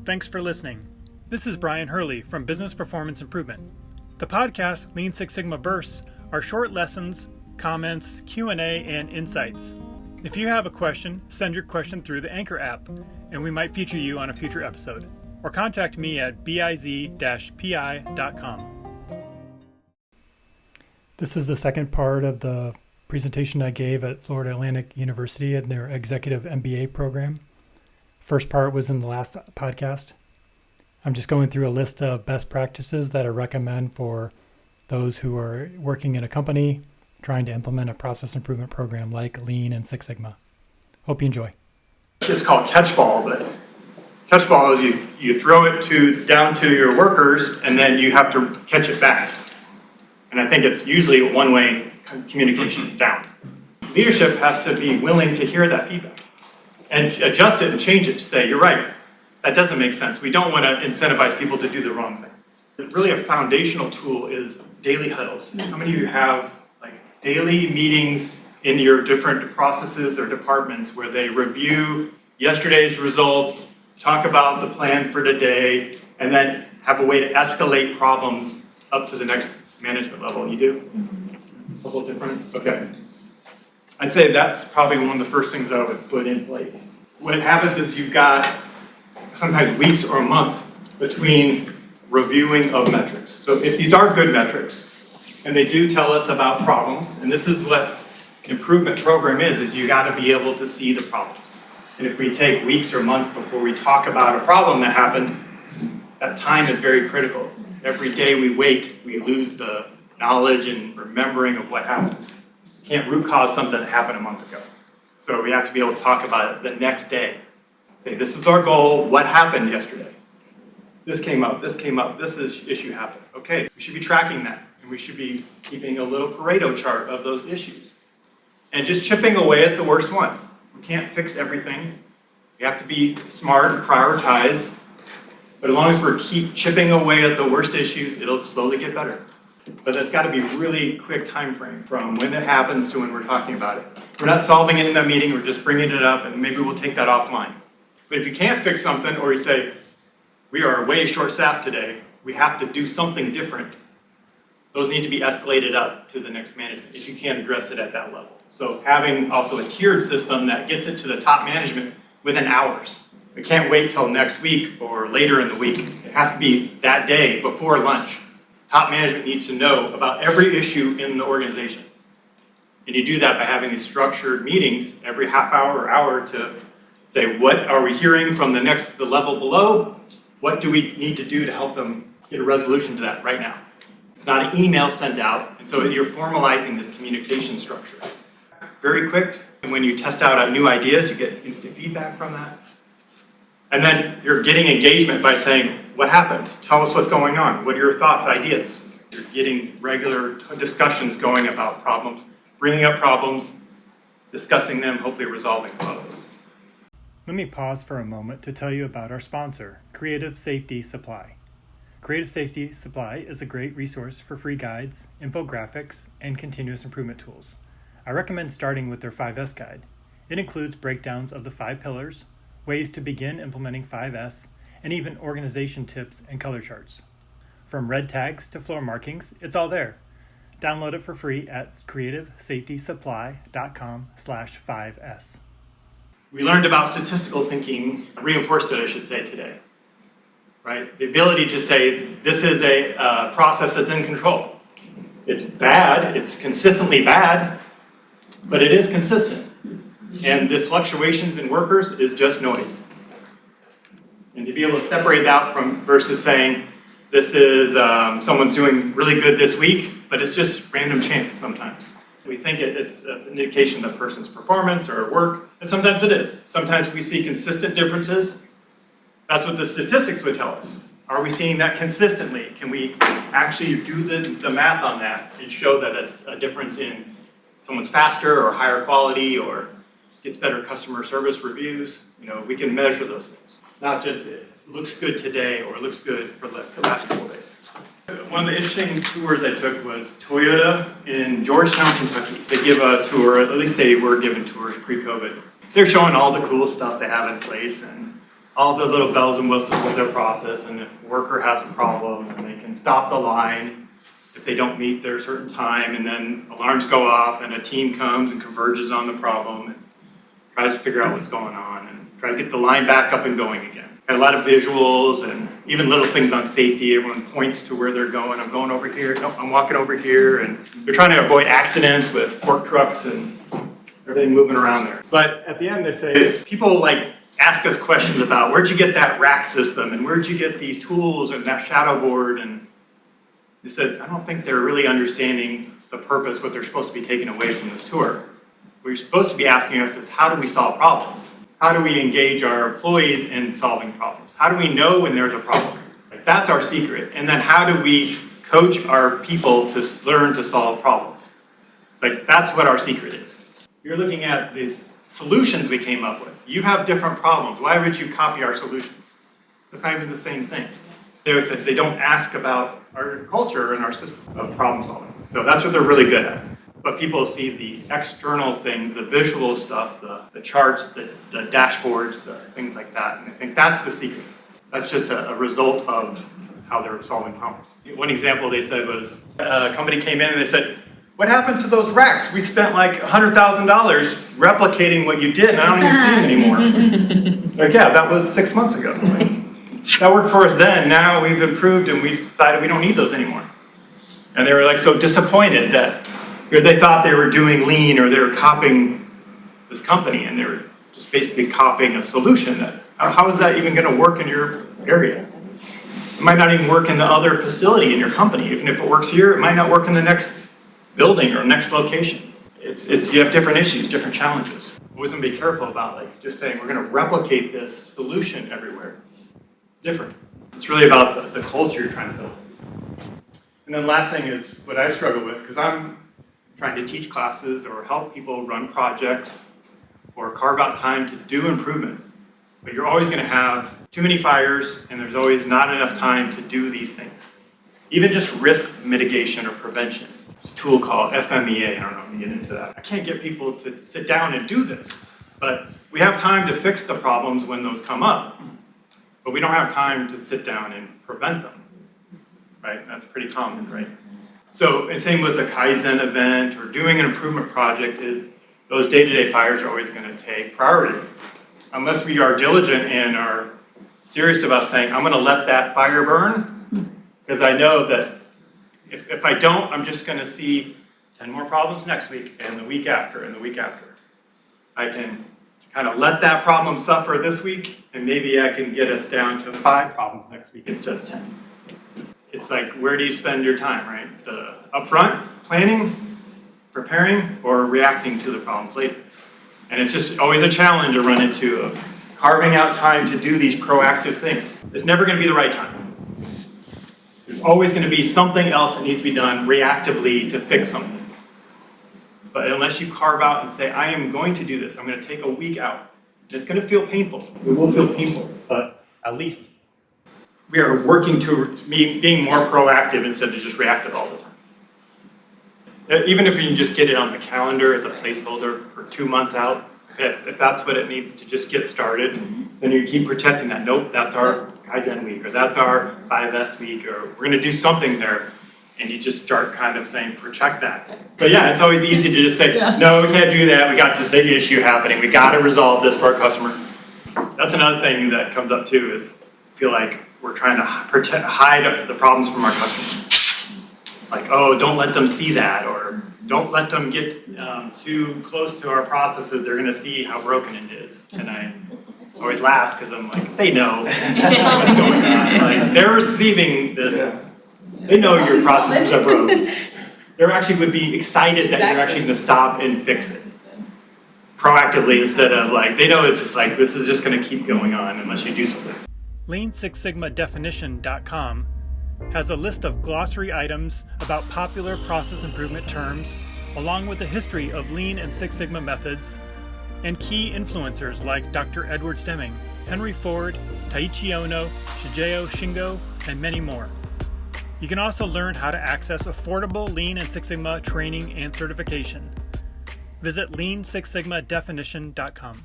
thanks for listening. This is Brian Hurley from Business Performance Improvement. The podcast Lean Six Sigma Bursts are short lessons, comments, Q&A, and insights. If you have a question, send your question through the Anchor app, and we might feature you on a future episode. Or contact me at biz-pi.com. This is the second part of the presentation I gave at Florida Atlantic University in their executive MBA program. First part was in the last podcast. I'm just going through a list of best practices that I recommend for those who are working in a company trying to implement a process improvement program like Lean and Six Sigma. Hope you enjoy. It's called catchball, but catchball is you throw it down to your workers and then you have to catch it back. And I think it's usually a one-way communication down. Leadership has to be willing to hear that feedback and adjust it and change it to say, you're right, that doesn't make sense. We don't want to incentivize people to do the wrong thing. Really a foundational tool is daily huddles. How many of you have daily meetings in your different processes or departments where they review yesterday's results, talk about the plan for today, and then have a way to escalate problems up to the next management level? You do? A couple different? Okay. I'd say that's probably one of the first things that I would put in place. What happens is you've got sometimes weeks or a month between reviewing of metrics. So if these are good metrics, and they do tell us about problems, and this is what an improvement program is you got to be able to see the problems. And if we take weeks or months before we talk about a problem that happened, that time is very critical. Every day we wait, we lose the knowledge and remembering of what happened. You can't root cause something that happened a month ago. So we have to be able to talk about it the next day. Say, this is our goal, what happened yesterday? This came up, this issue happened. Okay, we should be tracking that. And we should be keeping a little Pareto chart of those issues. And just chipping away at the worst one. We can't fix everything. We have to be smart and prioritize. But as long as we keep chipping away at the worst issues, it'll slowly get better. But it's got to be really quick time frame from when it happens to when we're talking about it. We're not solving it in a meeting, we're just bringing it up, and maybe we'll take that offline. But if you can't fix something, or you say, we are way short-staffed today, we have to do something different, those need to be escalated up to the next management if you can't address it at that level. So having also a tiered system that gets it to the top management within hours. We can't wait till next week or later in the week. It has to be that day before lunch. Top management needs to know about every issue in the organization. And you do that by having these structured meetings every half hour or hour to say, what are we hearing from the level below? What do we need to do to help them get a resolution to that right now? It's not an email sent out, and so you're formalizing this communication structure. Very quick, and when you test out new ideas, you get instant feedback from that. And then you're getting engagement by saying, what happened? Tell us what's going on. What are your thoughts, ideas? You're getting regular discussions going about problems, bringing up problems, discussing them, hopefully resolving a lot of those. Let me pause for a moment to tell you about our sponsor, Creative Safety Supply. Creative Safety Supply is a great resource for free guides, infographics, and continuous improvement tools. I recommend starting with their 5S guide. It includes breakdowns of the 5 pillars, ways to begin implementing 5S, and even organization tips and color charts. From red tags to floor markings, it's all there. Download it for free at creativesafetysupply.com/5S. We learned about statistical thinking, reinforced it, I should say, today. Right? The ability to say, this is a process that's in control. It's bad, it's consistently bad, but it is consistent. And the fluctuations in workers is just noise. And to be able to separate that from versus saying, this is someone's doing really good this week, but it's just random chance sometimes. We think it's an indication of a person's performance or work, and sometimes it is. Sometimes we see consistent differences. That's what the statistics would tell us. Are we seeing that consistently? Can we actually do the math on that and show that that's a difference in someone's faster or higher quality or gets better customer service reviews? We can measure those things. Not just it looks good today or it looks good for the last couple of days. One of the interesting tours I took was Toyota in Georgetown, Kentucky. They give a tour, at least they were given tours pre-COVID. They're showing all the cool stuff they have in place and all the little bells and whistles of their process, and if a worker has a problem, then they can stop the line if they don't meet their certain time, and then alarms go off and a team comes and converges on the problem and tries to figure out what's going on and try to get the line back up and going again. Got a lot of visuals and even little things on safety. Everyone points to where they're going. I'm going over here. Nope, I'm walking over here. And they're trying to avoid accidents with fork trucks and everything moving around there. But at the end, they say, people like ask us questions about where'd you get that rack system and where'd you get these tools and that shadow board? And they said, I don't think they're really understanding the purpose, what they're supposed to be taking away from this tour. What you're supposed to be asking us is, how do we solve problems? How do we engage our employees in solving problems? How do we know when there's a problem? Like, that's our secret. And then how do we coach our people to learn to solve problems? It's like, that's what our secret is. You're looking at these solutions we came up with. You have different problems. Why would you copy our solutions? It's not even the same thing. They said they don't ask about our culture and our system of problem solving. So that's what they're really good at. But people see the external things, the visual stuff, the charts, the dashboards, the things like that. And I think that's the secret. That's just a result of how they're solving problems. One example they said was, a company came in and they said, what happened to those racks? We spent like $100,000 replicating what you did and I don't even see them anymore. Like, yeah, that was 6 months ago. Like, that worked for us then. Now we've improved and we decided we don't need those anymore. And they were like so disappointed that they thought they were doing lean or they were copying this company and they were just basically copying a solution that, how is that even going to work in your area? It might not even work in the other facility in your company. Even if it works here, it might not work in the next building or next location. You have different issues, different challenges. Always want to be careful about like just saying we're going to replicate this solution everywhere. It's different. It's really about the culture you're trying to build. And then last thing is what I struggle with, because I'm trying to teach classes or help people run projects or carve out time to do improvements. But you're always going to have too many fires and there's always not enough time to do these things. Even just risk mitigation or prevention. There's a tool called FMEA. I don't know if you get into that. I can't get people to sit down and do this, but we have time to fix the problems when those come up. But we don't have time to sit down and prevent them, right? That's pretty common, right? So, and same with a kaizen event or doing an improvement project is those day-to-day fires are always going to take priority. Unless we are diligent and are serious about saying, I'm going to let that fire burn, because I know that if I don't, I'm just going to see 10 more problems next week and the week after and the week after. I can kind of let that problem suffer this week, and maybe I can get us down to 5 problems next week instead of 10. It's like, where do you spend your time, right? The upfront, planning, preparing, or reacting to the problems later. And it's just always a challenge to run into of carving out time to do these proactive things. It's never going to be the right time. There's always going to be something else that needs to be done reactively to fix something. But unless you carve out and say, I am going to do this, I'm going to take a week out, it's going to feel painful. It will feel painful, but at least we are working to being more proactive instead of just reactive all the time. Even if you can just get it on the calendar as a placeholder for 2 months out, if that's what it needs to just get started, then you keep protecting that. Nope, that's our Kaizen week, or that's our 5S week, or we're going to do something there. And you just start kind of saying, protect that. But yeah, it's always easy to just say, no, we can't do that. We got this big issue happening. We got to resolve this for our customer. That's another thing that comes up too, is I feel like we're trying to hide the problems from our customers. Like, oh, don't let them see that, or don't let them get too close to our processes. They're going to see how broken it is. And I always laugh because I'm like, they know what's going on. Like, they're receiving this. Yeah. They know your processes are broken. They actually would be excited that you're actually going to stop and fix it proactively instead of like, they know it's just like, this is just going to keep going on unless you do something. Lean6sigmadefinition.com has a list of glossary items about popular process improvement terms, along with the history of Lean and Six Sigma methods, and key influencers like Dr. Edward Stemming, Henry Ford, Taiichi Ohno, Shigeo Shingo, and many more. You can also learn how to access affordable Lean and Six Sigma training and certification. Visit Lean6sigmadefinition.com.